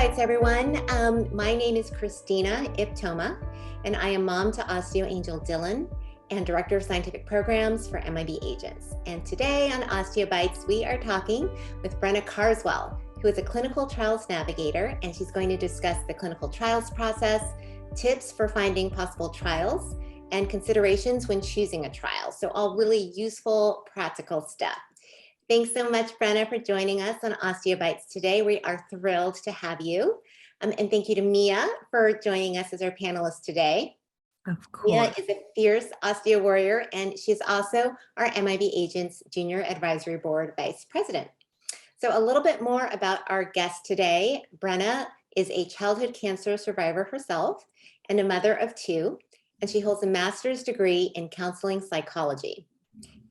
Osteobites, everyone. My name is Christina Iptoma, and I am mom to OsteoAngel Dylan and Director of Scientific Programs for MIB Agents. And today on Osteobites, we are talking with Brenna Carswell, who is a clinical trials navigator, and she's going to discuss the clinical trials process, tips for finding possible trials, and considerations when choosing a trial. So all really useful, practical stuff. Thanks so much, Brenna, for joining us on Osteobites today. We are thrilled to have you. And thank you to Mia for joining us as our panelist today. Of course. Mia is a fierce osteo warrior, and she's also our MIB Agents Junior Advisory Board Vice President. So a little bit more about our guest today. Brenna is a childhood cancer survivor herself and a mother of two, and she holds a master's degree in counseling psychology.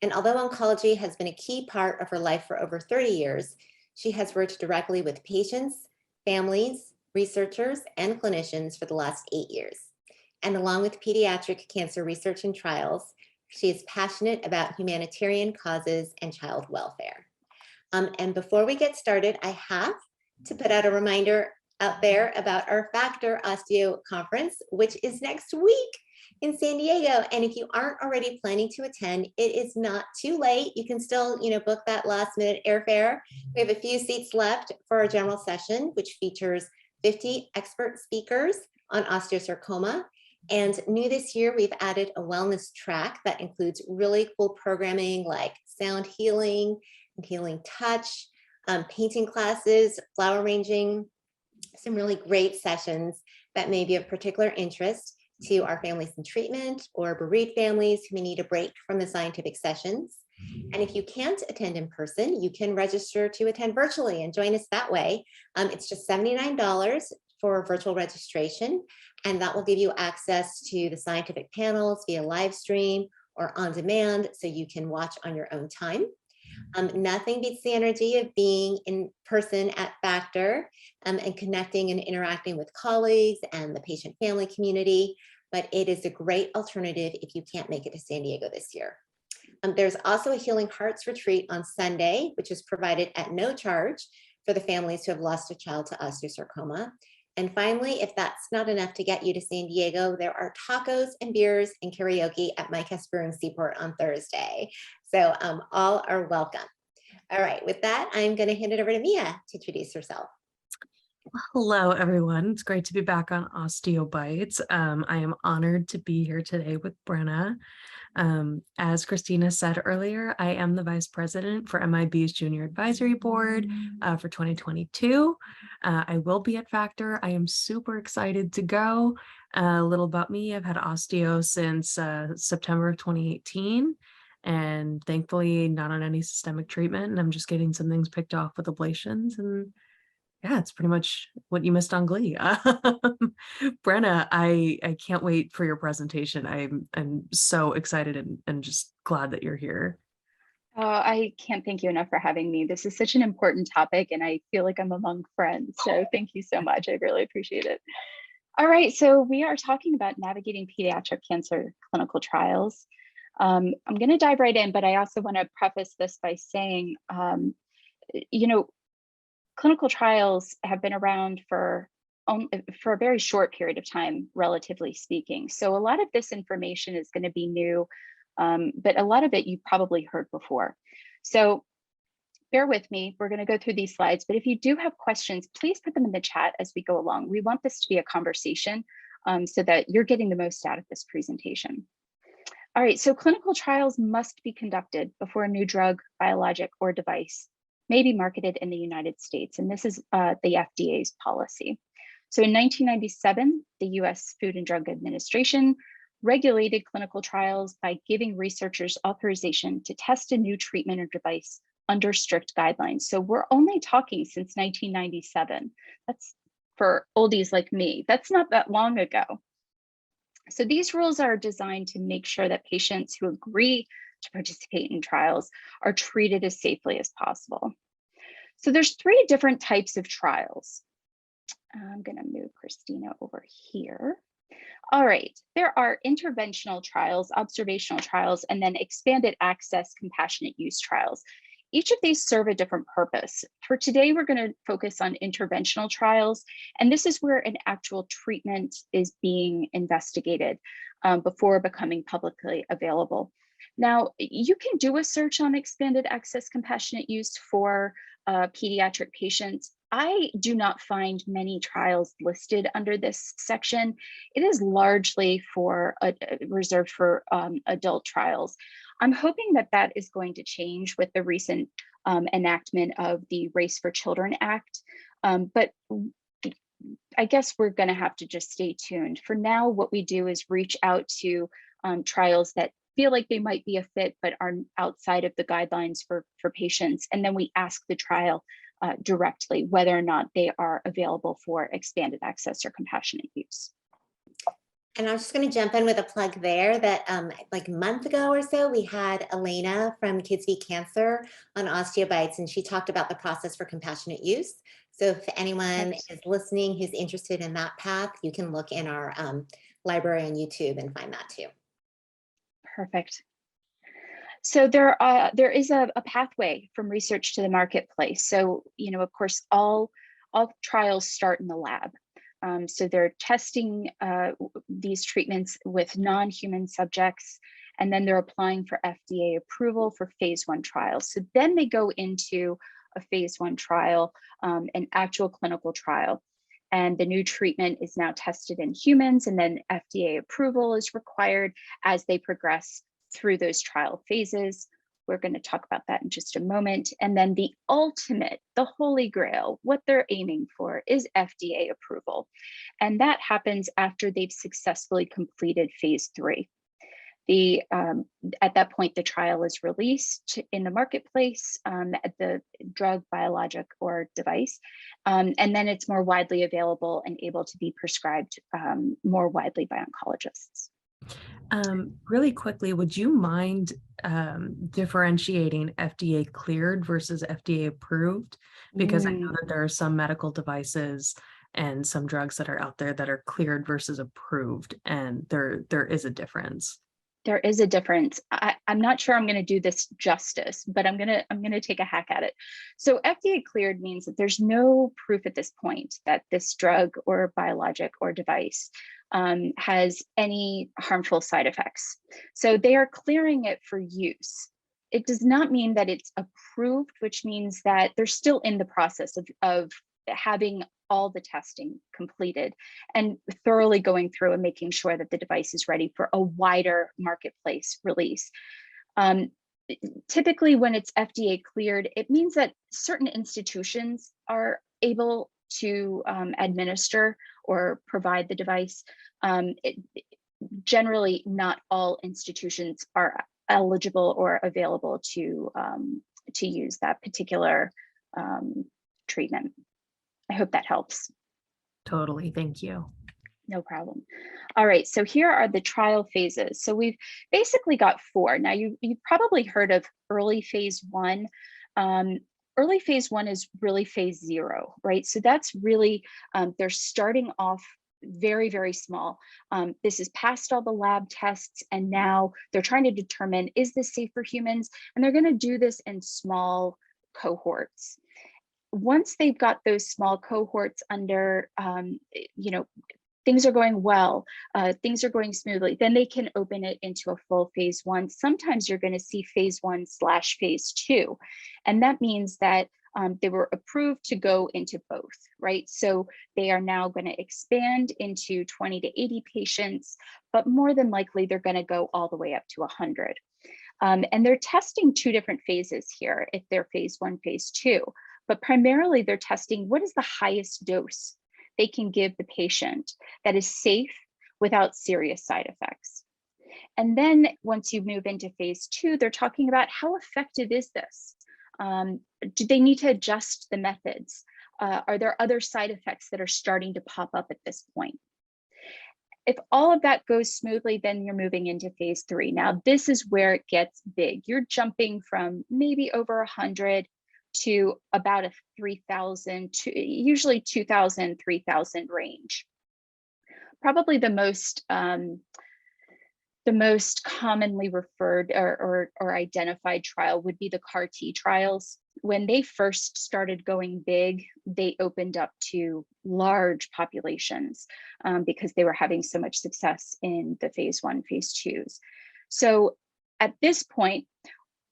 And although oncology has been a key part of her life for over 30 years, she has worked directly with patients, families, researchers, and clinicians for the last 8 years. And along with pediatric cancer research and trials, she is passionate about humanitarian causes and child welfare. And before we get started, I have to put out a reminder out there about our Factor Osteo Conference, which is next week in San Diego. And if you aren't already planning to attend, it is not too late. You can still, book that last minute airfare. We have a few seats left for our general session, which features 50 expert speakers on osteosarcoma. And new this year, we've added a wellness track that includes really cool programming like sound healing and healing touch, painting classes, flower arranging, some really great sessions that may be of particular interest to our families in treatment or bereaved families who may need a break from the scientific sessions. And if you can't attend in person, you can register to attend virtually and join us that way. It's just $79 for virtual registration, and that will give you access to the scientific panels via live stream or on demand, so you can watch on your own time. Nothing beats the energy of being in person at Factor and connecting and interacting with colleagues and the patient family community, but it is a great alternative if you can't make it to San Diego this year. There's also a Healing Hearts retreat on Sunday, which is provided at no charge for the families who have lost a child to osteosarcoma. And finally, if that's not enough to get you to San Diego, there are tacos and beers and karaoke at Mike Hess Brewing Seaport on Thursday. So all are welcome. All right, with that, I'm going to hand it over to Mia to introduce herself. Hello, everyone. It's great to be back on Osteobites. I am honored to be here today with Brenna. As Christina said earlier, I am the Vice President for MIB's Junior Advisory Board for 2022. I will be at Factor. I am super excited to go. A little about me, I've had osteo since September of 2018. And thankfully not on any systemic treatment. And I'm just getting some things picked off with ablations. And yeah, it's pretty much what you missed on Glee. Brenna, I can't wait for your presentation. I'm so excited and just glad that you're here. I can't thank you enough for having me. This is such an important topic and I feel like I'm among friends. So thank you so much. I really appreciate it. All right, so we are talking about navigating pediatric cancer clinical trials. I'm going to dive right in, but I also want to preface this by saying, clinical trials have been around for a very short period of time, relatively speaking. So a lot of this information is going to be new, but a lot of it you've probably heard before. So bear with me. We're going to go through these slides, but if you do have questions, please put them in the chat as we go along. We want this to be a conversation so that you're getting the most out of this presentation. All right, so clinical trials must be conducted before a new drug, biologic, or device may be marketed in the United States, and this is the FDA's policy. So in 1997, the US Food and Drug Administration regulated clinical trials by giving researchers authorization to test a new treatment or device under strict guidelines. So we're only talking since 1997. That's for oldies like me. That's not that long ago. So these rules are designed to make sure that patients who agree to participate in trials are treated as safely as possible. So there's 3 different types of trials. I'm going to move Christina over here. All right, there are interventional trials, observational trials, and then expanded access compassionate use trials. each of these serve a different purpose. For today, we're going to focus on interventional trials, and this is where an actual treatment is being investigated before becoming publicly available. Now, you can do a search on expanded access compassionate use for pediatric patients. I do not find many trials listed under this section. It is largely for reserved for adult trials. I'm hoping that that is going to change with the recent enactment of the Race for Children Act. But I guess we're going to have to just stay tuned. For now, what we do is reach out to trials that feel like they might be a fit, but are outside of the guidelines for patients. And then we ask the trial directly whether or not they are available for expanded access or compassionate use. And I was just going to jump in with a plug there that like a month ago or so, we had Elena from Kids v Cancer on Osteobites, and she talked about the process for compassionate use. So if anyone is listening who's interested in that path, you can look in our library on YouTube and find that too. Perfect. So there is a pathway from research to the marketplace. So, you know, of course, all trials start in the lab. So they're testing these treatments with non-human subjects, and then they're applying for FDA approval for phase 1 trials. So then they go into a phase 1 trial, an actual clinical trial. And the new treatment is now tested in humans, and then FDA approval is required as they progress through those trial phases. We're going to talk about that in just a moment. And then the ultimate, the holy grail, what they're aiming for is FDA approval. And that happens after they've successfully completed phase 3. At that point, the trial is released in the marketplace, at the drug, biologic, or device. And then it's more widely available and able to be prescribed more widely by oncologists. Really quickly, would you mind differentiating FDA cleared versus FDA approved? Because I know that there are some medical devices and some drugs that are out there that are cleared versus approved, and there is a difference. There is a difference. I'm not sure I'm going to do this justice, but I'm going to take a hack at it. So FDA cleared means that there's no proof at this point that this drug or biologic or device has any harmful side effects. So they are clearing it for use. It does not mean that it's approved, which means that they're still in the process of having all the testing completed and thoroughly going through and making sure that the device is ready for a wider marketplace release. Typically, when it's FDA cleared, it means that certain institutions are able to administer or provide the device. Generally, not all institutions are eligible or available to use that particular treatment. I hope that helps. Totally, thank you. No problem. All right, so here are the trial phases. So we've basically got 4. Now you've probably heard of early phase 1. Early phase 1 is really phase 0, right? So that's really, they're starting off very, very small. This is past all the lab tests, and now they're trying to determine, is this safe for humans? And they're gonna do this in small cohorts. Once they've got those small cohorts under, you know, things are going well, things are going smoothly, then they can open it into a full phase 1. Sometimes you're going to see phase 1/phase 2. And that means that they were approved to go into both, right? So they are now going to expand into 20 to 80 patients, but more than likely they're going to go all the way up to 100. And they're testing 2 different phases here if they're phase 1, phase 2. But primarily they're testing what is the highest dose they can give the patient that is safe without serious side effects. And then once you move into phase 2, they're talking about how effective is this? Do they need to adjust the methods? Are there other side effects that are starting to pop up at this point? If all of that goes smoothly, then you're moving into phase 3. Now, this is where it gets big. You're jumping from maybe over 100 to about a 3,000, to usually 2,000, 3,000 range. Probably the the most commonly referred or identified trial would be the CAR T trials. When they first started going big, they opened up to large populations because they were having so much success in the phase 1, phase 2s. So at this point,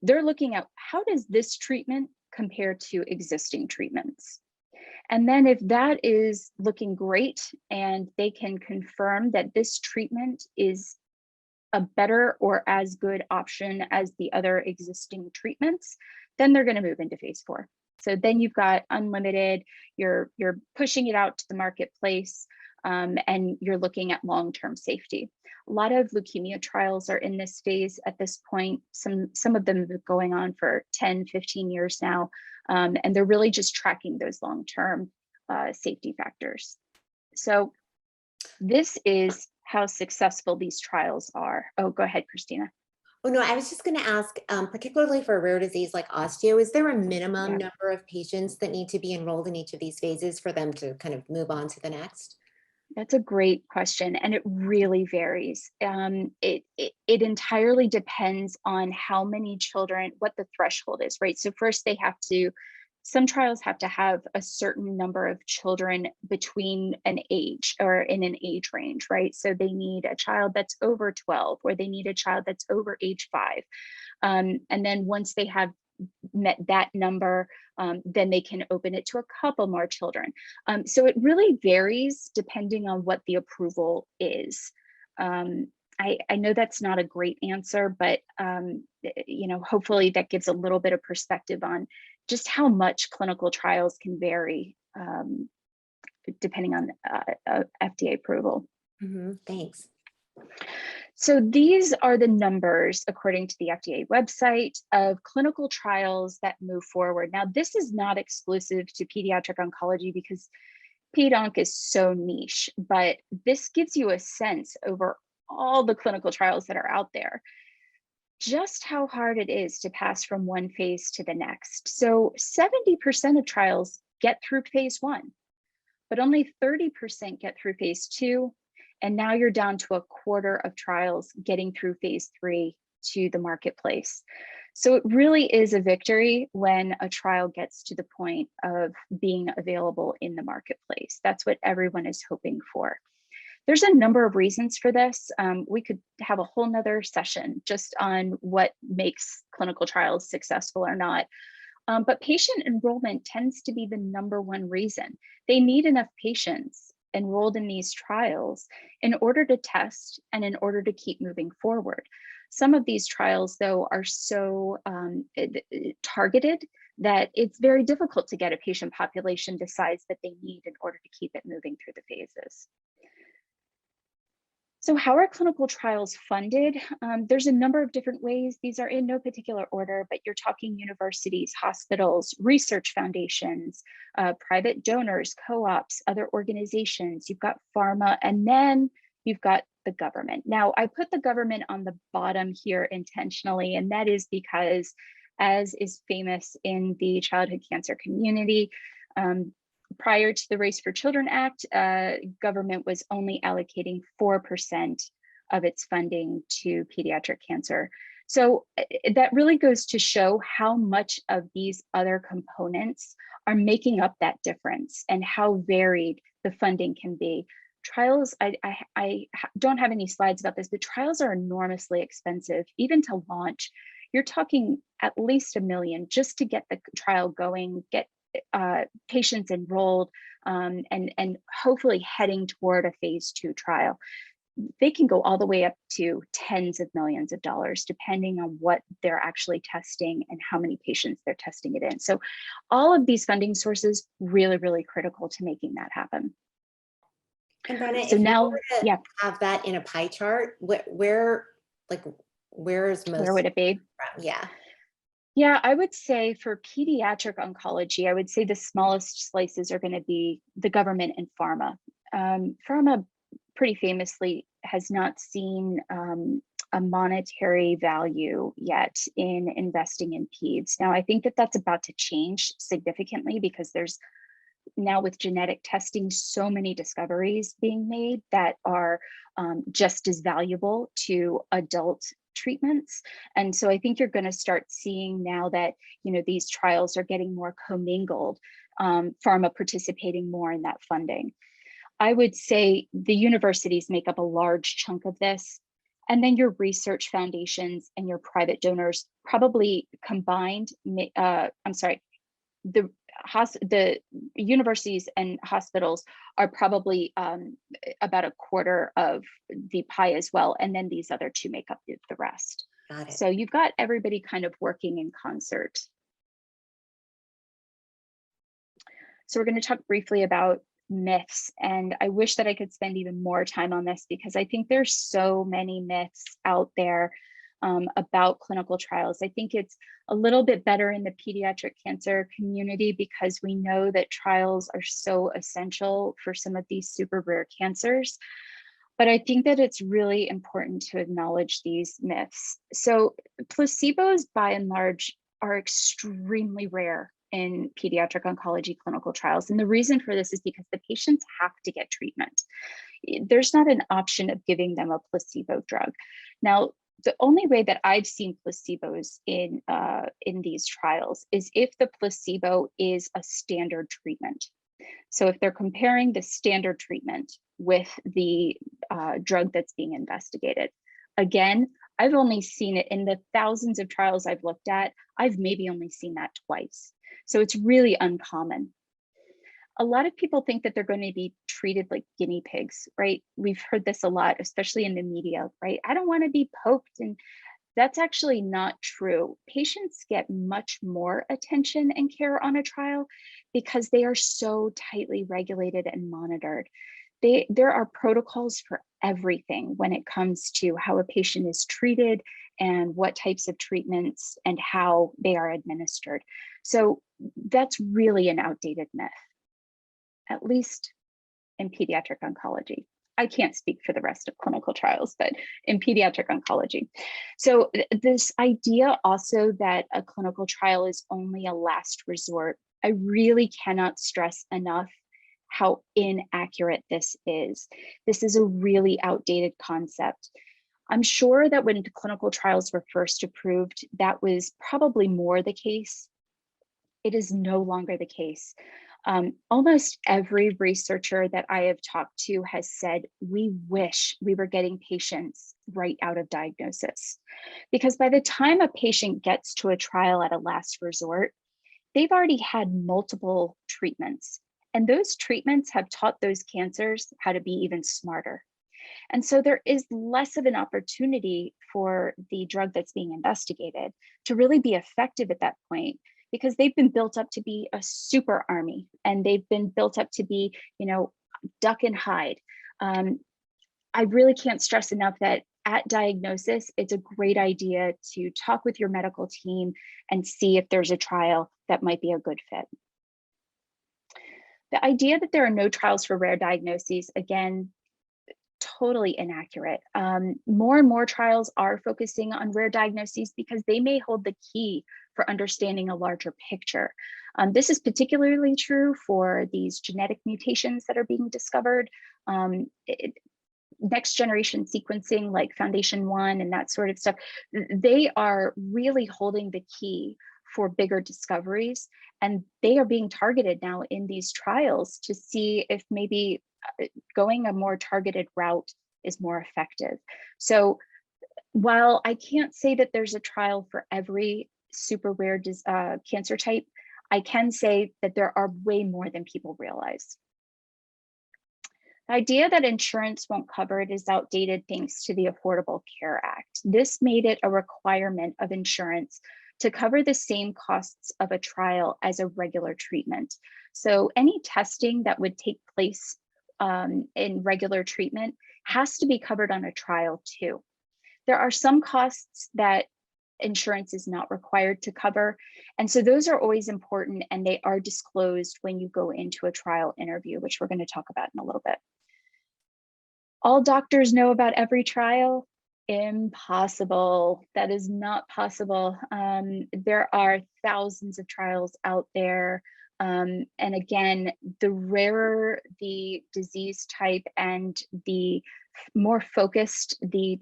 they're looking at how does this treatment compare to existing treatments? And then if that is looking great and they can confirm that this treatment is a better or as good option as the other existing treatments, then they're going to move into phase 4. So then you've got unlimited, you're pushing it out to the marketplace, and you're looking at long-term safety. A lot of leukemia trials are in this phase at this point. Some of them have been going on for 10, 15 years now, and they're really just tracking those long-term safety factors. So this is how successful these trials are. Oh, go ahead, Christina. Oh, no, I was just going to ask, particularly for a rare disease like osteo, is there a minimum number of patients that need to be enrolled in each of these phases for them to kind of move on to the next? That's a great question, and it really varies. It entirely depends on how many children, what the threshold is, right? So first they have to, some trials have to have a certain number of children between an age or in an age range, right? So they need a child that's over 12, or they need a child that's over age 5. And then once they have met that number, then they can open it to a couple more children. So it really varies depending on what the approval is. I know that's not a great answer, but you know, hopefully that gives a little bit of perspective on just how much clinical trials can vary depending on FDA approval. Thanks. So these are the numbers, according to the FDA website, of clinical trials that move forward. Now, this is not exclusive to pediatric oncology because PED-ONC is so niche, but this gives you a sense over all the clinical trials that are out there, just how hard it is to pass from one phase to the next. So 70% of trials get through phase 1, but only 30% get through phase 2. And now you're down to a quarter of trials getting through phase 3 to the marketplace. So it really is a victory when a trial gets to the point of being available in the marketplace. That's what everyone is hoping for. There's a number of reasons for this. We could have a whole nother session just on what makes clinical trials successful or not. But patient enrollment tends to be the #1 reason. They need enough patients enrolled in these trials in order to test and in order to keep moving forward. Some of these trials, though, are so targeted that it's very difficult to get a patient population the size that they need in order to keep it moving through the phases. So how are clinical trials funded? There's a number of different ways. These are in no particular order, but you're talking universities, hospitals, research foundations, private donors, co-ops, other organizations. You've got pharma, and then you've got the government. Now, I put the government on the bottom here intentionally, and that is because, as is famous in the childhood cancer community, prior to the Race for Children Act, government was only allocating 4% of its funding to pediatric cancer. So that really goes to show how much of these other components are making up that difference and how varied the funding can be. Trials, I don't have any slides about this, but trials are enormously expensive, even to launch. You're talking at least $1 million just to get the trial going, get patients enrolled, and hopefully heading toward a phase 2 trial. They can go all the way up to tens of millions of dollars, depending on what they're actually testing and how many patients they're testing it in. So all of these funding sources, really, really critical to making that happen. And Brenna, So if now, you were to have that in a pie chart, where is most? Where would it be? Yeah. Yeah, I would say for pediatric oncology, I would say the smallest slices are going to be the government and pharma. Pharma pretty famously has not seen a monetary value yet in investing in peds. Now, I think that that's about to change significantly because there's now with genetic testing, so many discoveries being made that are just as valuable to adult treatments. And so I think you're going to start seeing now that, you know, these trials are getting more commingled, pharma participating more in that funding. I would say the universities make up a large chunk of this. And then your research foundations and your private donors probably combined, the universities and hospitals are probably about a quarter of the pie as well. And then these other two make up the rest. Got it. So you've got everybody kind of working in concert. So we're going to talk briefly about myths, and I wish that I could spend even more time on this because I think there's so many myths out there about clinical trials. I think it's a little bit better in the pediatric cancer community because we know that trials are so essential for some of these super rare cancers. But I think that it's really important to acknowledge these myths. So placebos, by and large, are extremely rare in pediatric oncology clinical trials. And the reason for this is because the patients have to get treatment. There's not an option of giving them a placebo drug. Now, the only way that I've seen placebos in these trials is if the placebo is a standard treatment. So if they're comparing the standard treatment with the drug that's being investigated. Again, I've only seen it in the thousands of trials I've looked at. I've maybe only seen that twice. So it's really uncommon. A lot of people think that they're going to be treated like guinea pigs, right? We've heard this a lot, especially in the media, right? I don't want to be poked. And that's actually not true. Patients get much more attention and care on a trial because they are so tightly regulated and monitored. There are protocols for everything when it comes to how a patient is treated and what types of treatments and how they are administered. So that's really an outdated myth, at least in pediatric oncology. I can't speak for the rest of clinical trials, but in pediatric oncology. So this idea also that a clinical trial is only a last resort, I really cannot stress enough how inaccurate this is. This is a really outdated concept. I'm sure that when clinical trials were first approved, that was probably more the case. It is no longer the case. Almost every researcher that I have talked to has said, we wish we were getting patients right out of diagnosis. Because by the time a patient gets to a trial at a last resort, they've already had multiple treatments. And those treatments have taught those cancers how to be even smarter. And so there is less of an opportunity for the drug that's being investigated to really be effective at that point, because they've been built up to be a super army and they've been built up to be, you know, duck and hide. I really can't stress enough that at diagnosis, it's a great idea to talk with your medical team and see if there's a trial that might be a good fit. The idea that there are no trials for rare diagnoses, again, totally inaccurate. More and more trials are focusing on rare diagnoses because they may hold the key for understanding a larger picture. This is particularly true for these genetic mutations that are being discovered. Next generation sequencing like Foundation One and that sort of stuff, they are really holding the key for bigger discoveries. And they are being targeted now in these trials to see if maybe going a more targeted route is more effective. So while I can't say that there's a trial for every super rare cancer type, I can say that there are way more than people realize. The idea that insurance won't cover it is outdated thanks to the Affordable Care Act. This made it a requirement of insurance to cover the same costs of a trial as a regular treatment. So any testing that would take place in regular treatment has to be covered on a trial too. There are some costs that insurance is not required to cover. And so those are always important and they are disclosed when you go into a trial interview, which we're going to talk about in a little bit. All doctors know about every trial? Impossible. That is not possible. There are thousands of trials out there. And again, the rarer the disease type and the more focused the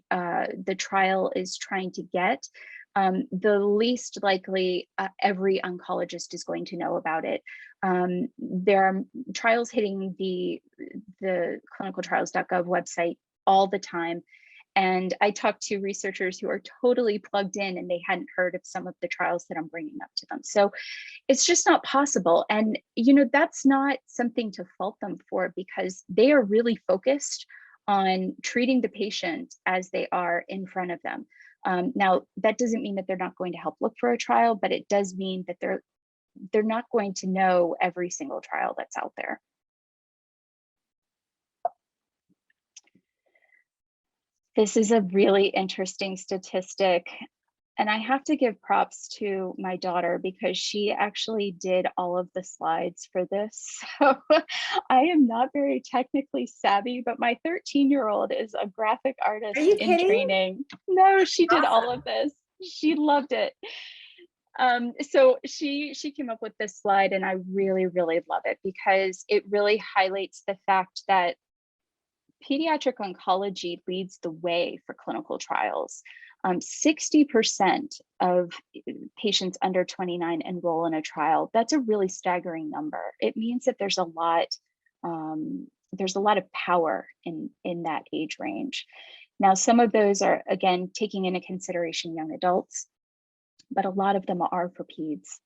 trial is trying to get, the least likely every oncologist is going to know about it. There are trials hitting the clinicaltrials.gov website all the time. And I talked to researchers who are totally plugged in and they hadn't heard of some of the trials that I'm bringing up to them. So it's just not possible. And, you know, that's not something to fault them for, because they are really focused on treating the patient as they are in front of them. Now, that doesn't mean that they're not going to help look for a trial, but it does mean that they're not going to know every single trial that's out there. This is a really interesting statistic, and I have to give props to my daughter because she actually did all of the slides for this. So I am not very technically savvy, but my 13-year-old is a graphic artist Are you in kidding? training. No, she did all Awesome. of this. She loved it. So she came up with this slide, and I really, really love it because it really highlights the fact that pediatric oncology leads the way for clinical trials. 60% of patients under 29 enroll in a trial. That's a really staggering number. It means that there's a lot of power in that age range. Now, some of those are, again, taking into consideration young adults, but a lot of them are for peds.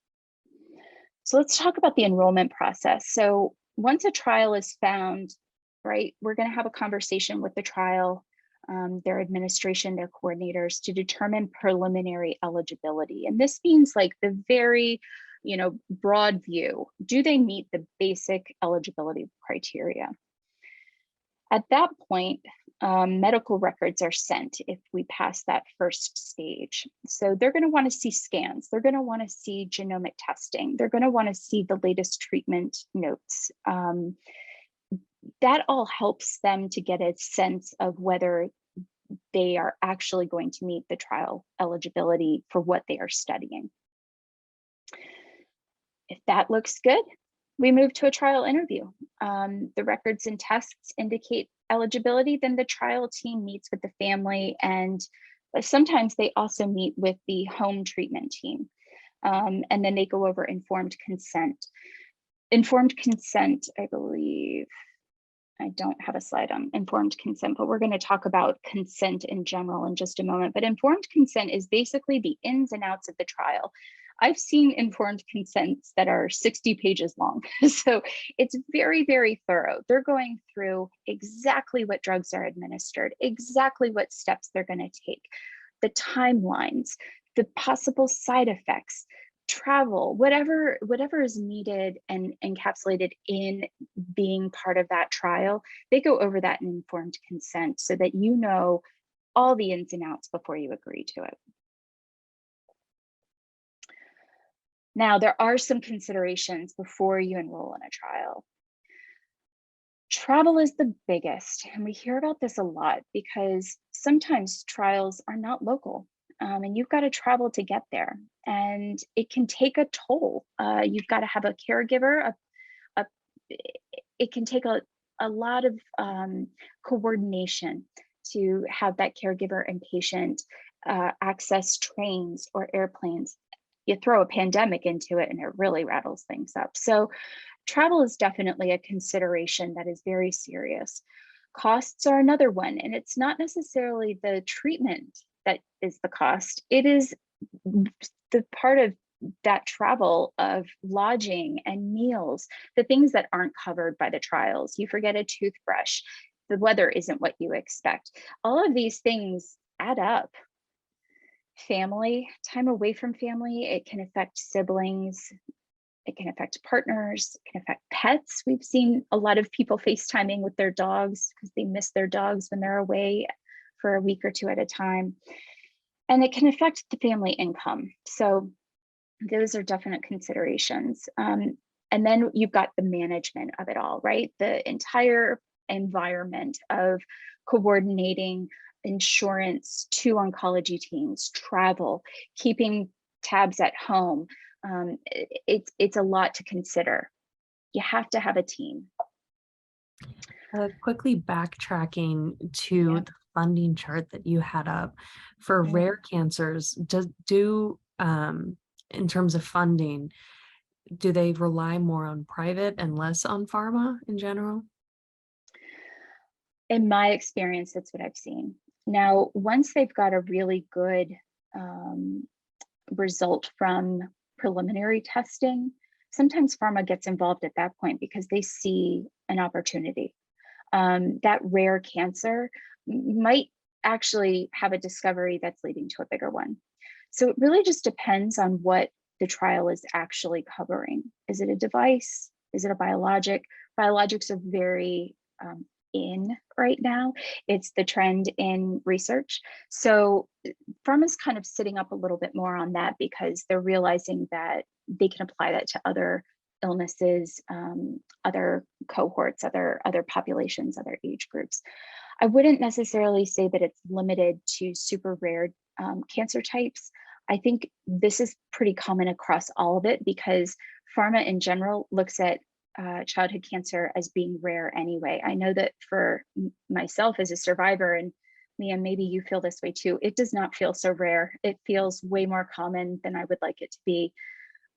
So let's talk about the enrollment process. So once a trial is found, right, we're going to have a conversation with the trial, their administration, their coordinators, to determine preliminary eligibility. And this means like the very, broad view. Do they meet the basic eligibility criteria? At that point, medical records are sent if we pass that first stage. So they're going to want to see scans. They're going to want to see genomic testing. They're going to want to see the latest treatment notes. That all helps them to get a sense of whether they are actually going to meet the trial eligibility for what they are studying. If that looks good, we move to a trial interview. The records and tests indicate eligibility, then the trial team meets with the family, and sometimes they also meet with the home treatment team. And then they go over informed consent. Informed consent, I believe, I don't have a slide on informed consent, but we're going to talk about consent in general in just a moment. But informed consent is basically the ins and outs of the trial. I've seen informed consents that are 60 pages long. So it's very, very thorough. They're going through exactly what drugs are administered, exactly what steps they're going to take, the timelines, the possible side effects, travel, whatever is needed and encapsulated in being part of that trial. They go over that in informed consent so that you know all the ins and outs before you agree to it. Now, there are some considerations before you enroll in a trial. Travel is the biggest, and we hear about this a lot because sometimes trials are not local. And you've got to travel to get there, and it can take a toll. You've got to have a caregiver. It can take a lot of coordination to have that caregiver and patient access trains or airplanes. You throw a pandemic into it, and it really rattles things up. So travel is definitely a consideration that is very serious. Costs are another one, and it's not necessarily the treatment that is the cost. It is the part of that travel of lodging and meals, the things that aren't covered by the trials. You forget a toothbrush, the weather isn't what you expect. All of these things add up. Family, time away from family, it can affect siblings, it can affect partners, it can affect pets. We've seen a lot of people FaceTiming with their dogs because they miss their dogs when they're away for a week or two at a time. And it can affect the family income. So those are definite considerations. And then you've got the management of it all, right? The entire environment of coordinating insurance to oncology teams, travel, keeping tabs at home, It's a lot to consider. You have to have a team. Quickly backtracking to Yeah. the funding chart that you had up for Mm. rare cancers, in terms of funding, do they rely more on private and less on pharma in general? In my experience, that's what I've seen. Now, once they've got a really good result from preliminary testing, sometimes pharma gets involved at that point because they see an opportunity. That rare cancer might actually have a discovery that's leading to a bigger one. So it really just depends on what the trial is actually covering. Is it a device? Is it a biologic? Biologics are very in right now. It's the trend in research. So pharma's kind of sitting up a little bit more on that because they're realizing that they can apply that to other illnesses, other cohorts, other populations, other age groups. I wouldn't necessarily say that it's limited to super rare cancer types. I think this is pretty common across all of it because pharma in general looks at childhood cancer as being rare anyway. I know that for myself as a survivor, and Liam, maybe you feel this way too, it does not feel so rare. It feels way more common than I would like it to be.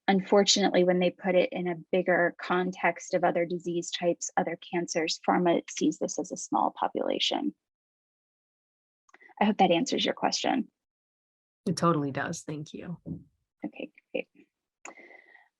Unfortunately, when they put it in a bigger context of other disease types, other cancers, pharma sees this as a small population. I hope that answers your question. It totally does. Thank you. Okay, great.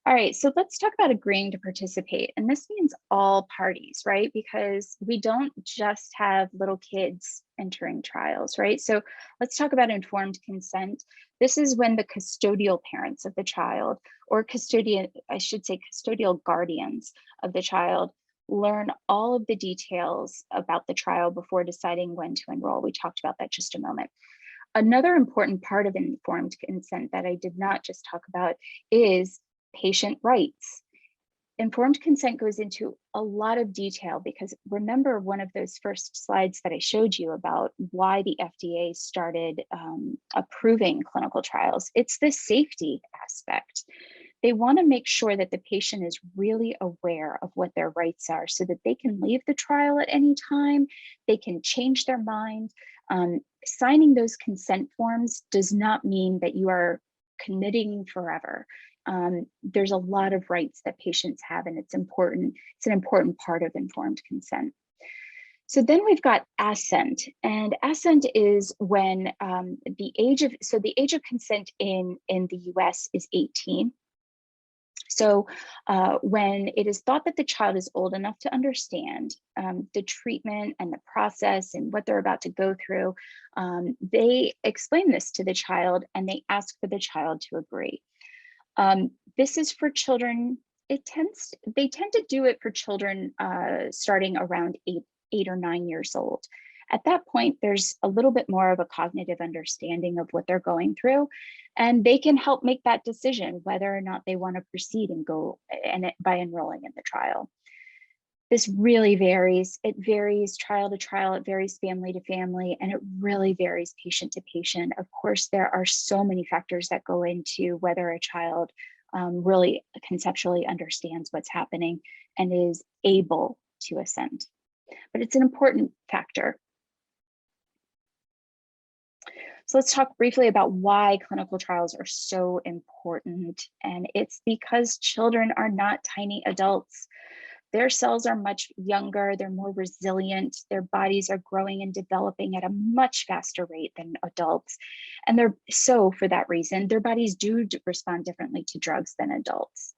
All right, so let's talk about agreeing to participate. And this means all parties, right? Because we don't just have little kids entering trials, right? So let's talk about informed consent. This is when the custodial parents of the child, or custodian, I should say custodial guardians of the child, learn all of the details about the trial before deciding when to enroll. We talked about that just a moment. Another important part of informed consent that I did not just talk about is patient rights. Informed consent goes into a lot of detail because remember one of those first slides that I showed you about why the FDA started approving clinical trials. It's the safety aspect. They want to make sure that the patient is really aware of what their rights are so that they can leave the trial at any time, they can change their mind. Signing those consent forms does not mean that you are committing forever. There's a lot of rights that patients have, and it's important. It's an important part of informed consent. So then we've got assent, and assent is when the age of consent in the US is 18. So when it is thought that the child is old enough to understand the treatment and the process and what they're about to go through, they explain this to the child and they ask for the child to agree. This is for children. They tend to do it for children starting around 8 or 9 years old. At that point, there's a little bit more of a cognitive understanding of what they're going through, and they can help make that decision whether or not they want to proceed and go by enrolling in the trial. This really varies. It varies trial to trial, it varies family to family, and it really varies patient to patient. Of course, there are so many factors that go into whether a child really conceptually understands what's happening and is able to assent. But it's an important factor. So let's talk briefly about why clinical trials are so important. And it's because children are not tiny adults. Their cells are much younger, they're more resilient, their bodies are growing and developing at a much faster rate than adults. And for that reason, their bodies do respond differently to drugs than adults.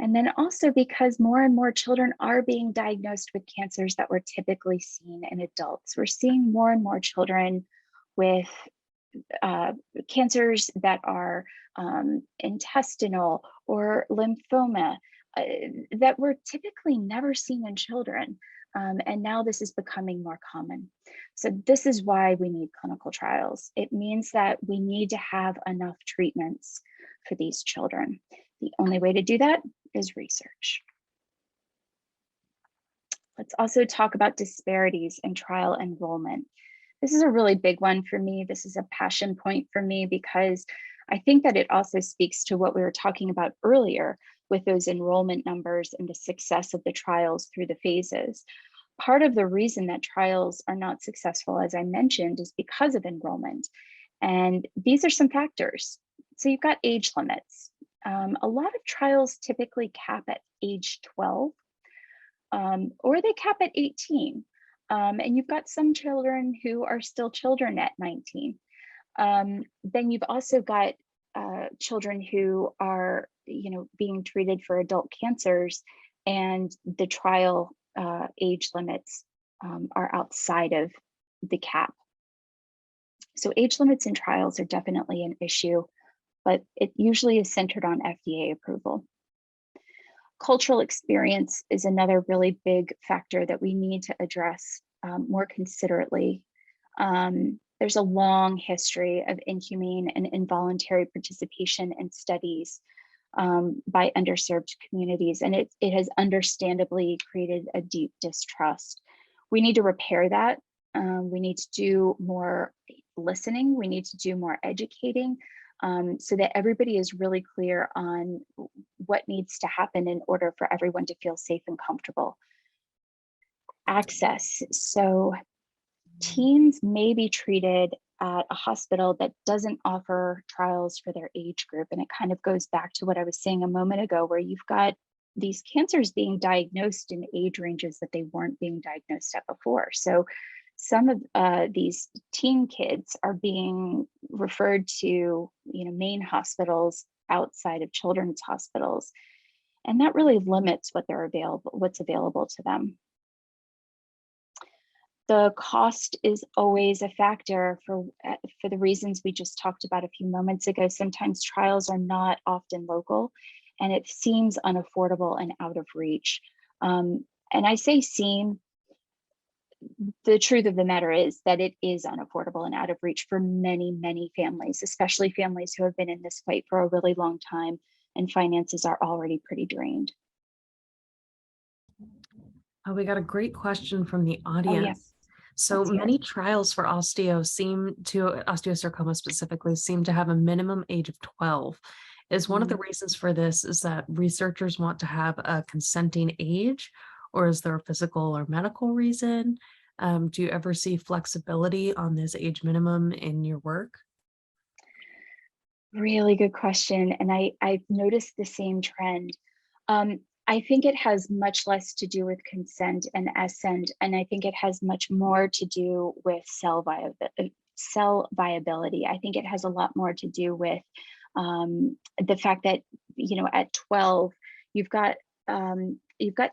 And then also because more and more children are being diagnosed with cancers that were typically seen in adults. We're seeing more and more children with cancers that are intestinal or lymphoma that were typically never seen in children. And now this is becoming more common. So this is why we need clinical trials. It means that we need to have enough treatments for these children. The only way to do that is research. Let's also talk about disparities in trial enrollment. This is a really big one for me. This is a passion point for me because I think that it also speaks to what we were talking about earlier with those enrollment numbers and the success of the trials through the phases. Part of the reason that trials are not successful, as I mentioned, is because of enrollment. And these are some factors. So you've got age limits. A lot of trials typically cap at age 12, or they cap at 18. And you've got some children who are still children at 19. Then you've also got children who are, being treated for adult cancers, and the trial age limits are outside of the cap. So age limits in trials are definitely an issue, but it usually is centered on FDA approval. Cultural experience is another really big factor that we need to address more considerately. There's a long history of inhumane and involuntary participation in studies by underserved communities, and it has understandably created a deep distrust. We need to repair that. We need to do more listening. We need to do more educating so that everybody is really clear on what needs to happen in order for everyone to feel safe and comfortable. Access. So teens may be treated at a hospital that doesn't offer trials for their age group. And it kind of goes back to what I was saying a moment ago, where you've got these cancers being diagnosed in age ranges that they weren't being diagnosed at before. So some of these teen kids are being referred to, main hospitals outside of children's hospitals. And that really limits what's available to them. The cost is always a factor for the reasons we just talked about a few moments ago. Sometimes trials are not often local, and it seems unaffordable and out of reach. And I say seem, the truth of the matter is that it is unaffordable and out of reach for many, many families, especially families who have been in this fight for a really long time and finances are already pretty drained. Oh, we got a great question from the audience. Oh, yes. So many trials for osteosarcoma specifically seem to have a minimum age of 12. Is one of the reasons for this is that researchers want to have a consenting age, or is there a physical or medical reason? Do you ever see flexibility on this age minimum in your work? Really good question. And I've noticed the same trend. I think it has much less to do with consent and assent, and I think it has much more to do with cell viability. I think it has a lot more to do with the fact that, at 12, you've got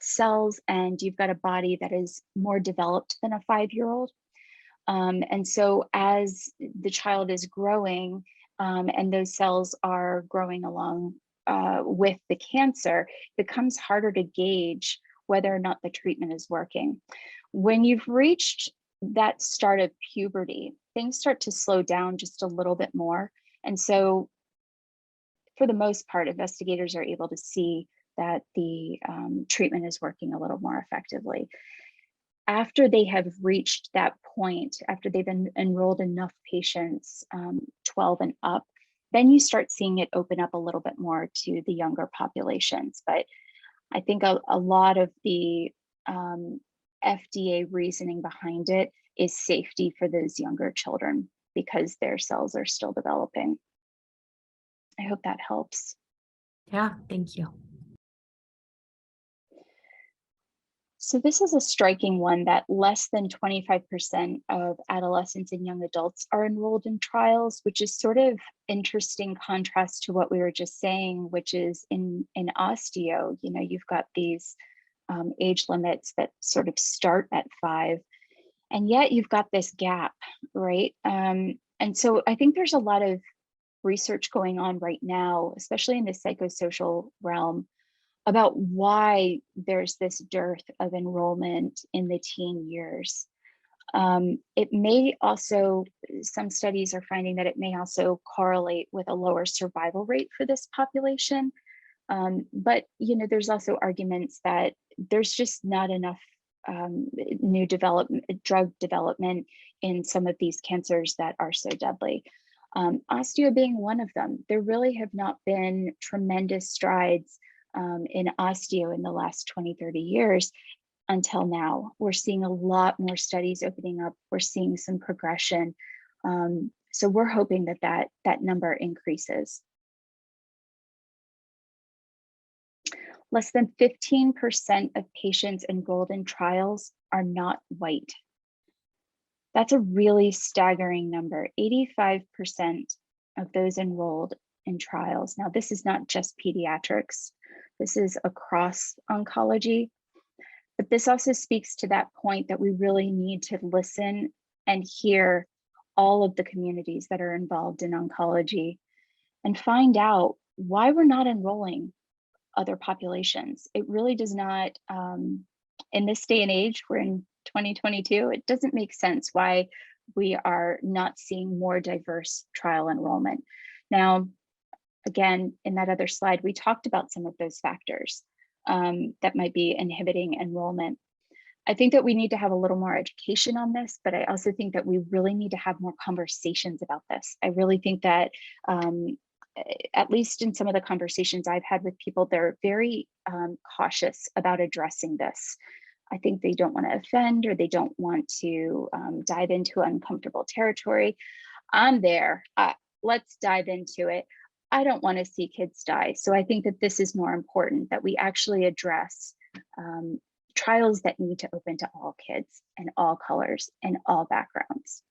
cells and you've got a body that is more developed than a 5-year-old. And so as the child is growing and those cells are growing along with the cancer, it becomes harder to gauge whether or not the treatment is working. When you've reached that start of puberty, things start to slow down just a little bit more. And so for the most part, investigators are able to see that the treatment is working a little more effectively. After they have reached that point, after they've enrolled enough patients, 12 and up, then you start seeing it open up a little bit more to the younger populations. But I think a lot of the FDA reasoning behind it is safety for those younger children because their cells are still developing. I hope that helps. Yeah, thank you. So this is a striking one, that less than 25% of adolescents and young adults are enrolled in trials, which is sort of interesting contrast to what we were just saying, which is in osteo, you've got these age limits that sort of start at 5, and yet you've got this gap, right? And so I think there's a lot of research going on right now, especially in the psychosocial realm, about why there's this dearth of enrollment in the teen years. It may also, some studies are finding that it may also correlate with a lower survival rate for this population. But there's also arguments that there's just not enough drug development in some of these cancers that are so deadly. Osteo being one of them. There really have not been tremendous strides in osteo in the last 20, 30 years until now. We're seeing a lot more studies opening up. We're seeing some progression. So we're hoping that that number increases. Less than 15% of patients enrolled in trials are not white. That's a really staggering number. 85% of those enrolled in trials. Now, this is not just pediatrics. This is across oncology. But this also speaks to that point that we really need to listen and hear all of the communities that are involved in oncology and find out why we're not enrolling other populations. It really does not, in this day and age, we're in 2022, it doesn't make sense why we are not seeing more diverse trial enrollment. Now, again, in that other slide, we talked about some of those factors that might be inhibiting enrollment. I think that we need to have a little more education on this, but I also think that we really need to have more conversations about this. I really think that at least in some of the conversations I've had with people, they're very cautious about addressing this. I think they don't want to offend, or they don't want to dive into uncomfortable territory. I'm there, let's dive into it. I don't want to see kids die. So I think that this is more important, that we actually address trials that need to open to all kids and all colors and all backgrounds.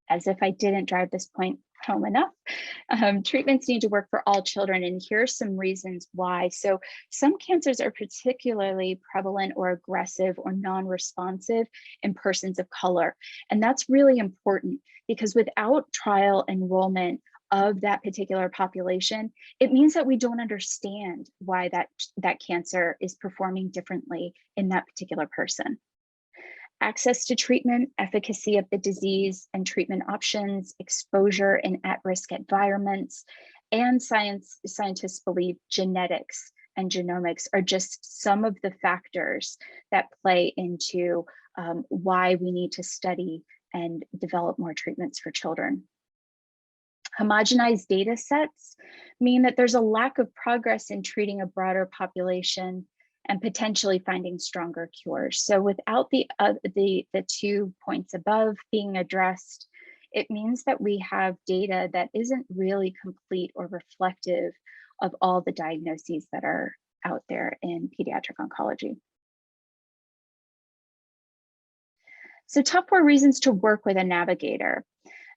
As if I didn't drive this point home enough, treatments need to work for all children, and here's some reasons why. So some cancers are particularly prevalent or aggressive or non-responsive in persons of color. And that's really important, because without trial enrollment of that particular population, it means that we don't understand why that cancer is performing differently in that particular person. Access to treatment, efficacy of the disease and treatment options, exposure in at-risk environments, and scientists believe genetics and genomics are just some of the factors that play into why we need to study and develop more treatments for children. Homogenized data sets mean that there's a lack of progress in treating a broader population and potentially finding stronger cures. So without the 2 points above being addressed, it means that we have data that isn't really complete or reflective of all the diagnoses that are out there in pediatric oncology. So top 4 reasons to work with a navigator.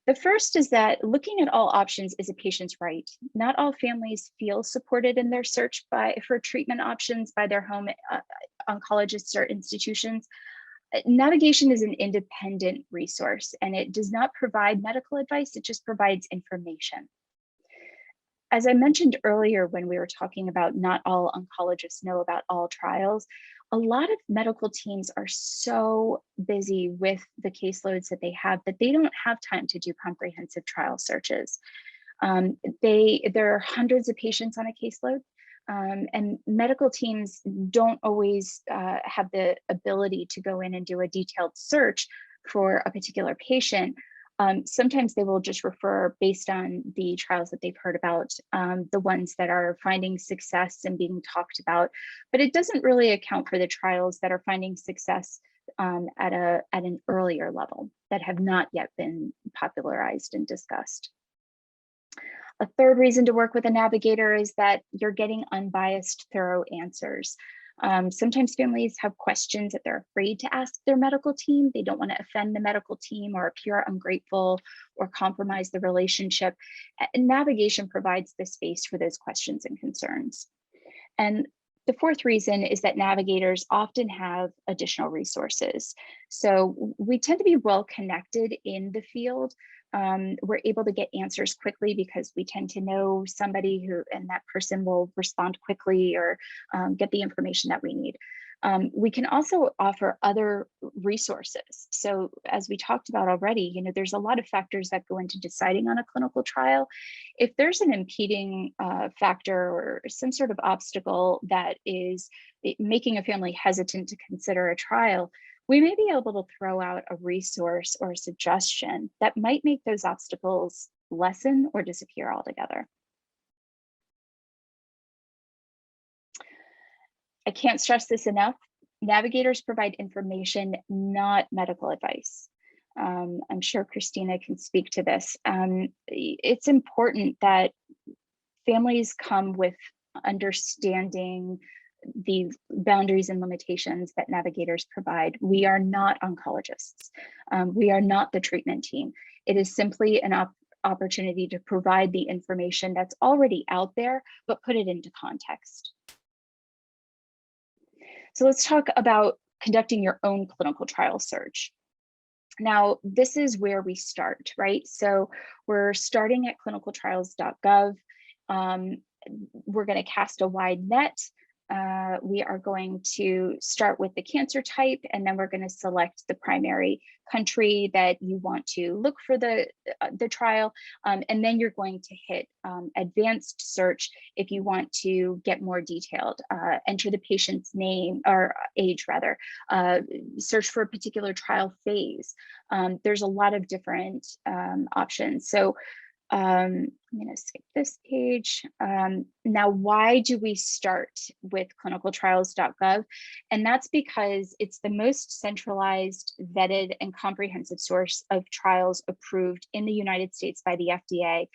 The first is that looking at all options is a patient's right. Not all families feel supported in their search for treatment options by their home oncologists or institutions. Navigation is an independent resource, and it does not provide medical advice, it just provides information. As I mentioned earlier, when we were talking about not all oncologists know about all trials, a lot of medical teams are so busy with the caseloads that they have that they don't have time to do comprehensive trial searches. There are hundreds of patients on a caseload, and medical teams don't always have the ability to go in and do a detailed search for a particular patient. Sometimes they will just refer based on the trials that they've heard about, the ones that are finding success and being talked about, but it doesn't really account for the trials that are finding success at an earlier level that have not yet been popularized and discussed. A third reason to work with a navigator is that you're getting unbiased, thorough answers. Sometimes families have questions that they're afraid to ask their medical team. They don't want to offend the medical team or appear ungrateful or compromise the relationship. And navigation provides the space for those questions and concerns. And the fourth reason is that navigators often have additional resources. So we tend to be well connected in the field. We're able to get answers quickly because we tend to know somebody who, and that person will respond quickly or get the information that we need. We can also offer other resources. So as we talked about already, there's a lot of factors that go into deciding on a clinical trial. If there's an impeding factor or some sort of obstacle that is making a family hesitant to consider a trial, we may be able to throw out a resource or a suggestion that might make those obstacles lessen or disappear altogether. I can't stress this enough. Navigators provide information, not medical advice. I'm sure Christina can speak to this. It's important that families come with understanding the boundaries and limitations that navigators provide. We are not oncologists. We are not the treatment team. It is simply an opportunity to provide the information that's already out there, but put it into context. So let's talk about conducting your own clinical trial search. Now, this is where we start, right? So we're starting at clinicaltrials.gov. We're going to cast a wide net. We are going to start with the cancer type, and then we're going to select the primary country that you want to look for the trial. And then you're going to hit advanced search if you want to get more detailed. Enter the patient's name or age rather, search for a particular trial phase. There's a lot of different options. So I'm going to skip this page. Now, why do we start with clinicaltrials.gov? And that's because it's the most centralized, vetted, and comprehensive source of trials approved in the United States by the FDA.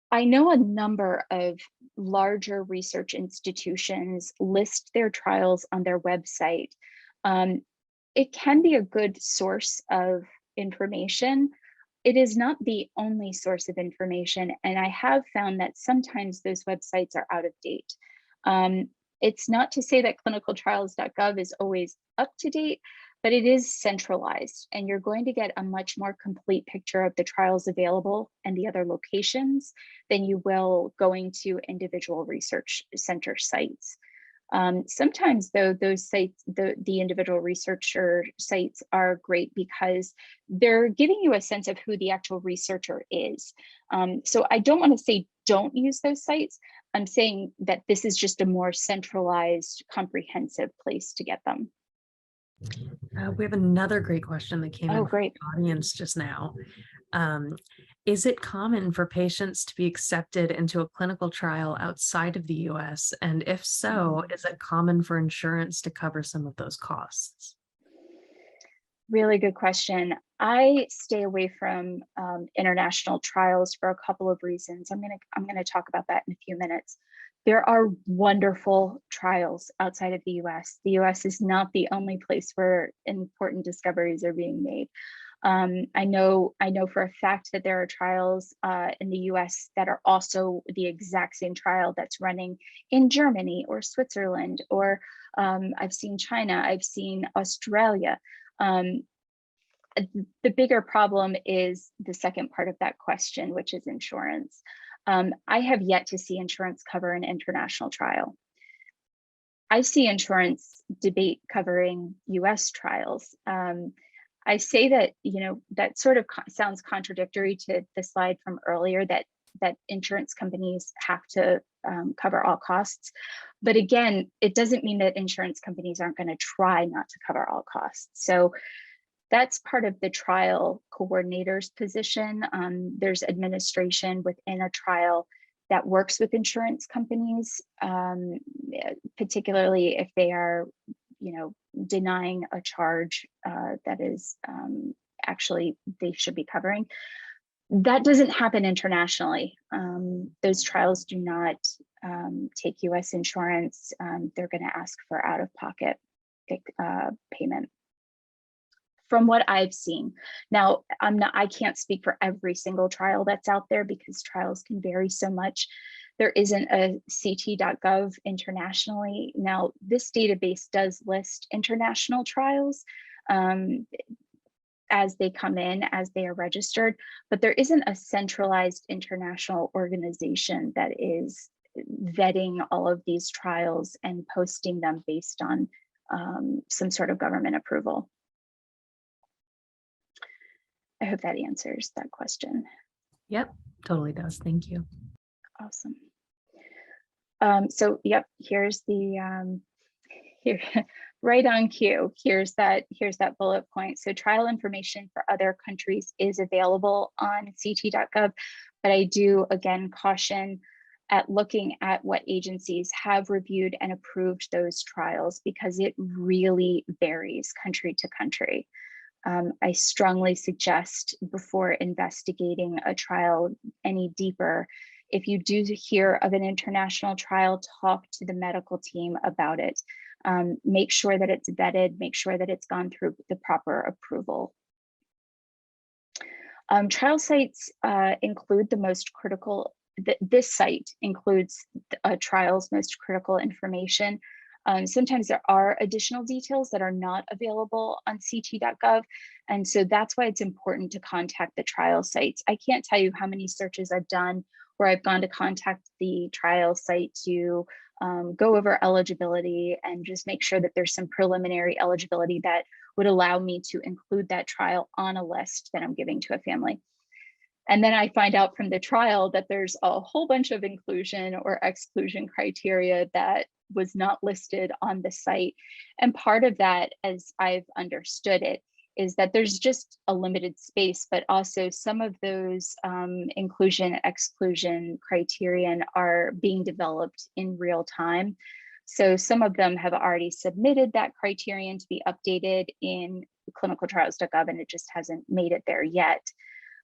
I know a number of larger research institutions list their trials on their website. It can be a good source of information. It is not the only source of information, and I have found that sometimes those websites are out of date. It's not to say that clinicaltrials.gov is always up to date, but it is centralized, and you're going to get a much more complete picture of the trials available and the other locations than you will going to individual research center sites. Sometimes though, those sites, the individual researcher sites are great because they're giving you a sense of who the actual researcher is. So I don't want to say don't use those sites. I'm saying that this is just a more centralized, comprehensive place to get them. We have another great question that came in from Great. the audience just now. Is it common for patients to be accepted into a clinical trial outside of the US? And if so, is it common for insurance to cover some of those costs? Really good question. I stay away from international trials for a couple of reasons. I'm gonna talk about that in a few minutes. There are wonderful trials outside of the US. The US is not the only place where important discoveries are being made. I know for a fact that there are trials in the US that are also the exact same trial that's running in Germany or Switzerland, or I've seen China, I've seen Australia. The bigger problem is the second part of that question, which is insurance. I have yet to see insurance cover an international trial. I see insurance debate covering US trials. I say that, that sort of sounds contradictory to the slide from earlier that insurance companies have to cover all costs. But again, it doesn't mean that insurance companies aren't going to try not to cover all costs. So that's part of the trial coordinator's position. There's administration within a trial that works with insurance companies, particularly if they are, denying a charge that is actually they should be covering. That doesn't happen internationally. Those trials do not take US insurance. They're going to ask for out-of-pocket payment. From what I've seen. Now, I can't speak for every single trial that's out there because trials can vary so much. There isn't a ct.gov internationally. Now, this database does list international trials as they come in, as they are registered, but there isn't a centralized international organization that is vetting all of these trials and posting them based on some sort of government approval. I hope that answers that question. Yep, totally does. Thank you. Awesome. So, yep, here's the Right on cue. Here's that bullet point. So trial information for other countries is available on ct.gov, but I do again caution at looking at what agencies have reviewed and approved those trials, because it really varies country to country. I strongly suggest, before investigating a trial any deeper, if you do hear of an international trial, talk to the medical team about it. Make sure that it's vetted, make sure that it's gone through the proper approval. Trial sites include the most critical, this site includes a trial's most critical information. Sometimes there are additional details that are not available on ct.gov. And so that's why it's important to contact the trial sites. I can't tell you how many searches I've done where I've gone to contact the trial site to go over eligibility and just make sure that there's some preliminary eligibility that would allow me to include that trial on a list that I'm giving to a family. And then I find out from the trial that there's a whole bunch of inclusion or exclusion criteria that was not listed on the site. And part of that, as I've understood it, is that there's just a limited space, but also some of those inclusion, exclusion criterion are being developed in real time. So some of them have already submitted that criterion to be updated in clinicaltrials.gov, and it just hasn't made it there yet.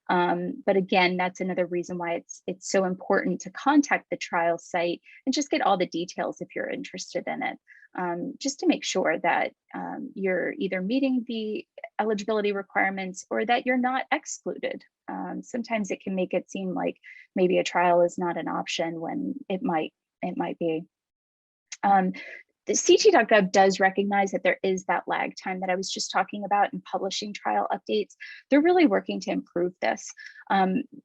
But again, that's another reason why it's so important to contact the trial site and just get all the details if you're interested in it, just to make sure that you're either meeting the eligibility requirements or that you're not excluded. Sometimes it can make it seem like maybe a trial is not an option when it might be. The ct.gov does recognize that there is that lag time that I was just talking about in publishing trial updates. They're really working to improve this.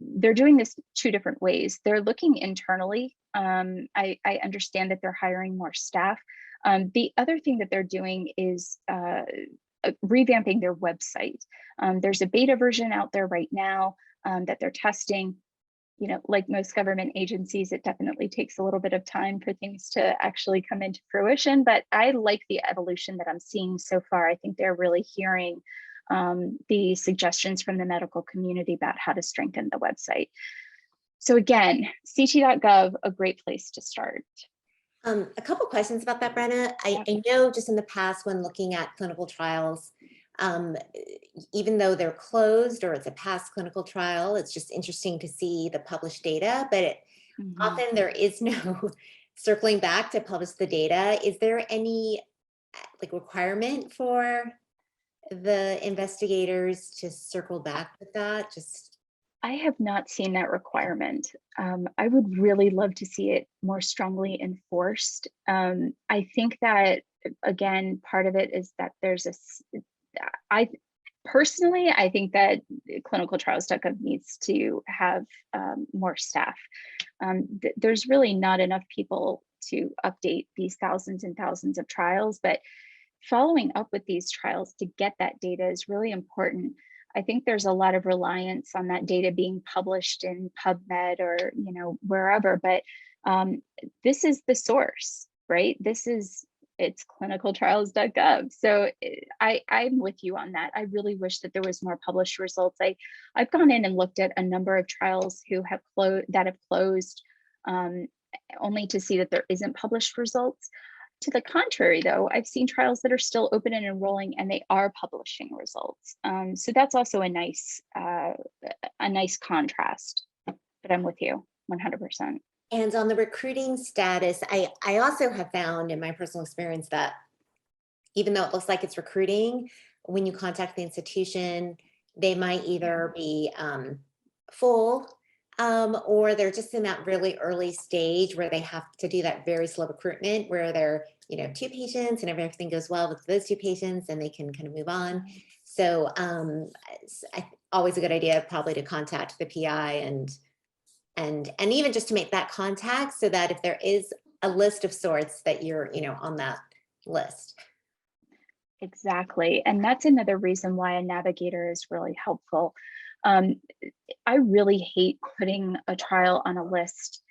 They're doing this two different ways. They're looking internally. I understand that they're hiring more staff. The other thing that they're doing is revamping their website. There's a beta version out there right now that they're testing. You know, like most government agencies, it definitely takes a little bit of time for things to actually come into fruition, but I like the evolution that I'm seeing so far. I think they're really hearing the suggestions from the medical community about how to strengthen the website. So again, ct.gov, a great place to start. A couple questions about that, Brenna. I know just in the past when looking at clinical trials, even though they're closed or it's a past clinical trial, it's just interesting to see the published data, but often there is no circling back to publish the data. Is there any like requirement for the investigators to circle back with that? I have not seen that requirement. I would really love to see it more strongly enforced. I think that, again, part of it is that there's I think that clinicaltrials.gov needs to have more staff. There's really not enough people to update these thousands and thousands of trials, but following up with these trials to get that data is really important. I think there's a lot of reliance on that data being published in PubMed or wherever, but this is the source, right? It's clinicaltrials.gov. So I'm with you on that. I really wish that there was more published results. I've gone in and looked at a number of trials that have closed only to see that there isn't published results. To the contrary, though, I've seen trials that are still open and enrolling and they are publishing results. So that's also a nice contrast, but I'm with you 100%. And on the recruiting status, I also have found in my personal experience that even though it looks like it's recruiting, when you contact the institution, they might either be full or they're just in that really early stage where they have to do that very slow recruitment where they're, 2 patients and everything goes well with those 2 patients and they can kind of move on. So always a good idea probably to contact the PI and even just to make that contact so that if there is a list of sorts that you're, on that list. Exactly. And that's another reason why a navigator is really helpful. I really hate putting a trial on a list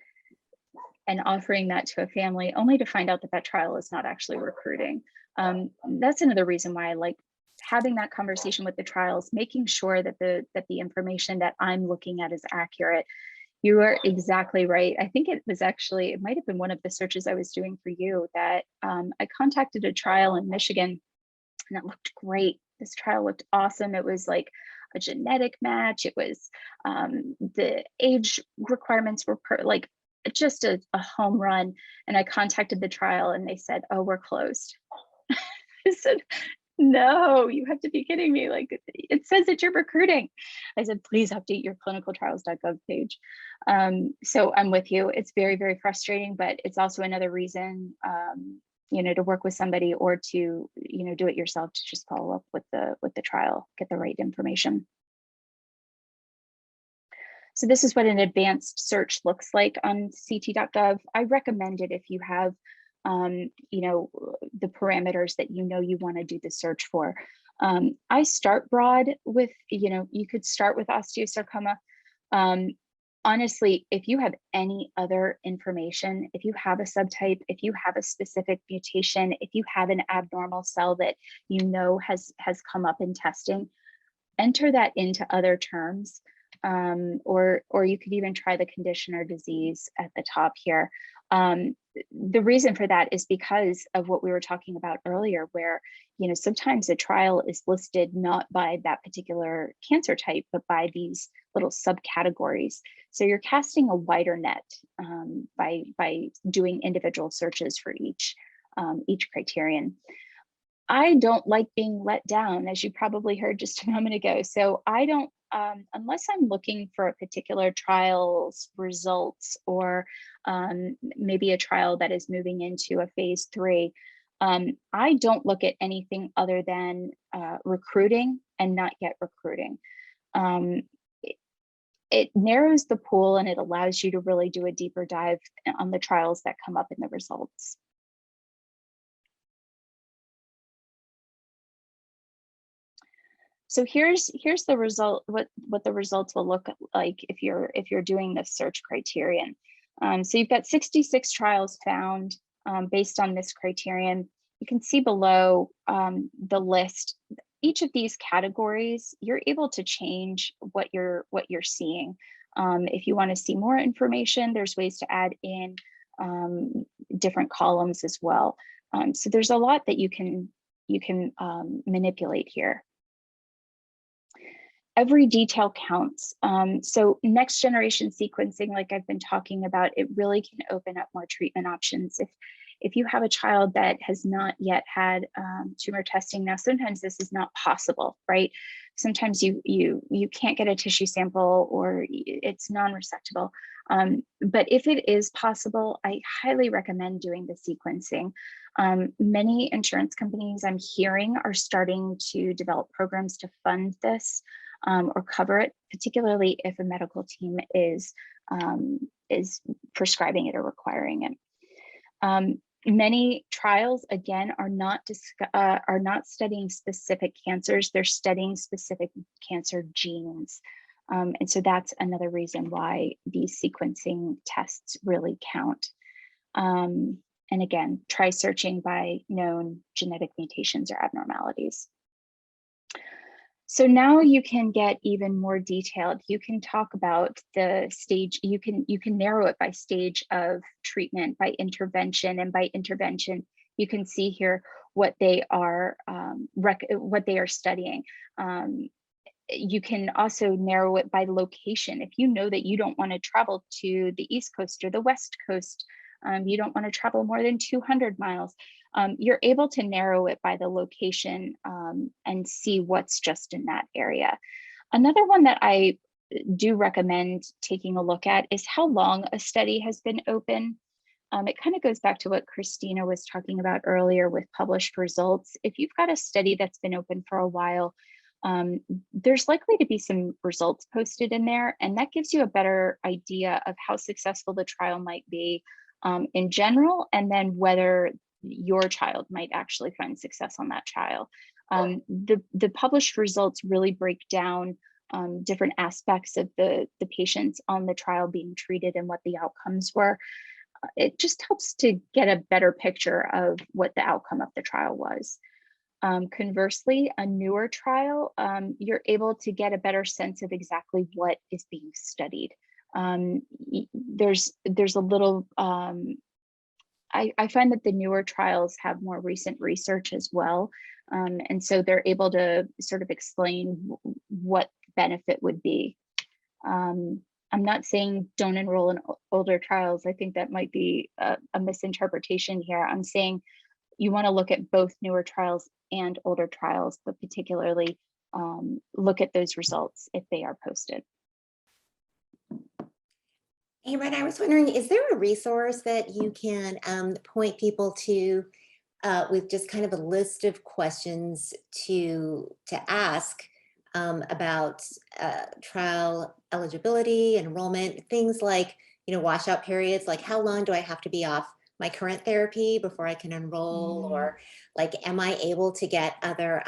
and offering that to a family only to find out that that trial is not actually recruiting. That's another reason why I like having that conversation with the trials, making sure that the information that I'm looking at is accurate. You are exactly right. I think it might have been one of the searches I was doing for you that I contacted a trial in Michigan, and it looked great. This trial looked awesome. It was like a genetic match. It was the age requirements were like just a home run. And I contacted the trial and they said, "Oh, we're closed." I said, "No, you have to be kidding me. Like, it says that you're recruiting." I said, "Please update your clinicaltrials.gov page." So I'm with you. It's very, very frustrating, but it's also another reason, to work with somebody or to, do it yourself, to just follow up with the trial, get the right information. So this is what an advanced search looks like on ct.gov. I recommend it if you have the parameters that you want to do the search for. I start broad with, you could start with osteosarcoma. Honestly, if you have any other information, if you have a subtype, if you have a specific mutation, if you have an abnormal cell that has come up in testing, enter that into other terms. Or you could even try the condition or disease at the top here. The reason for that is because of what we were talking about earlier, where sometimes a trial is listed not by that particular cancer type, but by these little subcategories. So you're casting a wider net by doing individual searches for each criterion. I don't like being let down, as you probably heard just a moment ago. So I don't, unless I'm looking for a particular trial's results or maybe a trial that is moving into a phase 3, I don't look at anything other than recruiting and not yet recruiting. It narrows the pool and it allows you to really do a deeper dive on the trials that come up in the results. So here's the result, what the results will look like if you're doing this search criterion. So you've got 66 trials found based on this criterion. You can see below the list, each of these categories, you're able to change what you're seeing. If you want to see more information, there's ways to add in different columns as well. So there's a lot that you can manipulate here. Every detail counts. So next generation sequencing, like I've been talking about, it really can open up more treatment options. If you have a child that has not yet had tumor testing, now sometimes this is not possible, right? Sometimes you can't get a tissue sample or it's non-resectable. But if it is possible, I highly recommend doing the sequencing. Many insurance companies I'm hearing are starting to develop programs to fund this or cover it, particularly if a medical team is prescribing it or requiring it. Many trials, again, are not studying specific cancers. They're studying specific cancer genes. And so that's another reason why these sequencing tests really count. And again, try searching by known genetic mutations or abnormalities. So now you can get even more detailed. You can talk about the stage, you can narrow it by stage of treatment, by intervention, and by intervention, you can see here what they are studying. You can also narrow it by location. If you know that you don't want to travel to the East Coast or the West Coast, you don't want to travel more than 200 miles, you're able to narrow it by the location and see what's just in that area. Another one that I do recommend taking a look at is how long a study has been open. It kind of goes back to what Christina was talking about earlier with published results. If you've got a study that's been open for a while, there's likely to be some results posted in there, and that gives you a better idea of how successful the trial might be in general, and then whether your child might actually find success on that trial. The published results really break down different aspects of the patients on the trial being treated and what the outcomes were. it just helps to get a better picture of what the outcome of the trial was. Conversely, a newer trial, you're able to get a better sense of exactly what is being studied. There's a little, I find that the newer trials have more recent research as well. And so they're able to sort of explain what benefit would be. I'm not saying don't enroll in older trials. I think that might be a misinterpretation here. I'm saying you want to look at both newer trials and older trials, but particularly look at those results if they are posted. Hey, Brenna, I was wondering, is there a resource that you can point people to with just kind of a list of questions to ask about trial eligibility, enrollment, things like, washout periods, like how long do I have to be off my current therapy before I can enroll, or like, am I able to get other,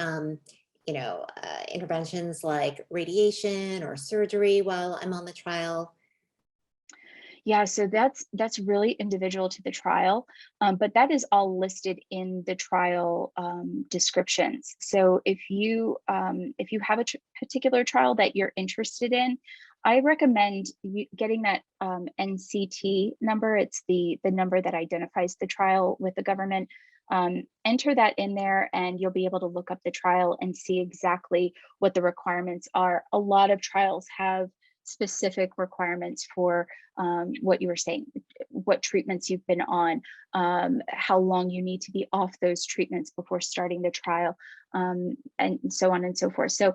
interventions like radiation or surgery while I'm on the trial? Yeah, so that's really individual to the trial, but that is all listed in the trial descriptions. So if you have a particular trial that you're interested in, I recommend getting that NCT number. It's the number that identifies the trial with the government. Enter that in there and you'll be able to look up the trial and see exactly what the requirements are. A lot of trials have specific requirements for what you were saying, what treatments you've been on, how long you need to be off those treatments before starting the trial, and so on and so forth. So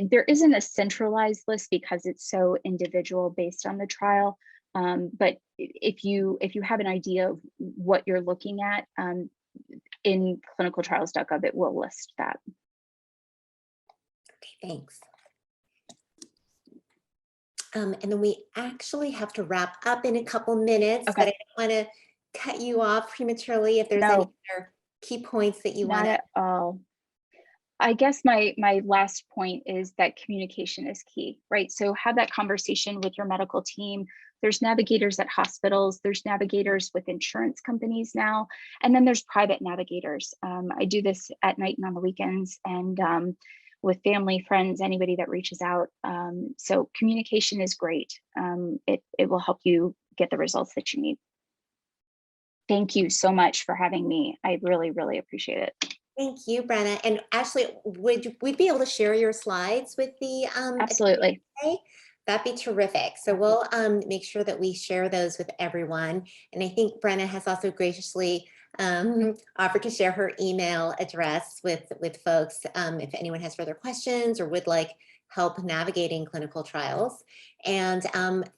there isn't a centralized list because it's so individual based on the trial. But if you have an idea of what you're looking at, in clinicaltrials.gov, it will list that. Okay, thanks. And then we actually have to wrap up in a couple minutes, Okay. but I don't want to cut you off prematurely if there's any other key points that you want to. Not at all. I guess my last point is that communication is key, right? So have that conversation with your medical team. There's navigators at hospitals, there's navigators with insurance companies now, and then there's private navigators. I do this at night and on the weekends, and with family, friends, anybody that reaches out. So communication is great. It will help you get the results that you need. Thank you so much for having me. I really, really appreciate it. Thank you, Brenna. And Ashley, would we be able to share your slides with the Absolutely. attendees? That'd be terrific. So we'll make sure that we share those with everyone. And I think Brenna has also graciously offered to share her email address with folks if anyone has further questions or would like help navigating clinical trials. And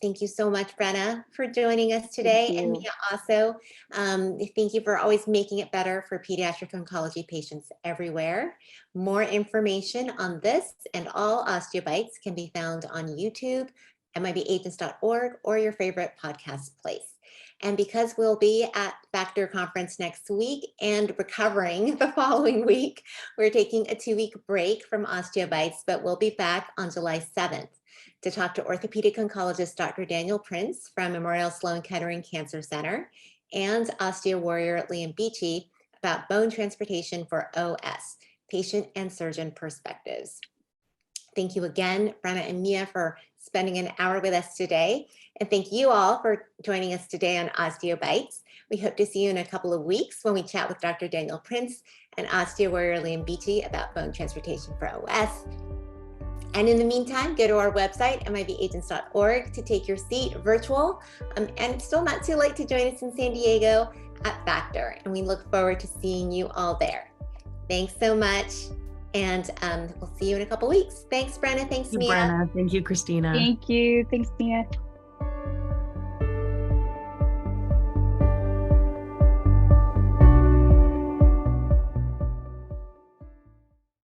thank you so much, Brenna, for joining us today. And Mia also, thank you for always making it better for pediatric oncology patients everywhere. More information on this and all osteobites can be found on YouTube, mibagents.org, or your favorite podcast place. And because we'll be at Factor Conference next week and recovering the following week, we're taking a 2-week break from Osteobites, but we'll be back on July 7th to talk to orthopedic oncologist Dr. Daniel Prince from Memorial Sloan Kettering Cancer Center and osteo warrior Liam Beachy about bone transportation for OS, patient and surgeon perspectives. Thank you again, Brenna and Mia, for spending an hour with us today. And thank you all for joining us today on Osteobites. We hope to see you in a couple of weeks when we chat with Dr. Daniel Prince and osteo warrior Liam Beachy about bone transportation for OS. And in the meantime, go to our website, mibagents.org, to take your seat virtual. And it's still not too late to join us in San Diego at Factor. And we look forward to seeing you all there. Thanks so much. And we'll see you in a couple weeks. Thanks, Brenna. Thanks, Mia. Brenna. Thank you, Christina. Thank you. Thanks, Mia.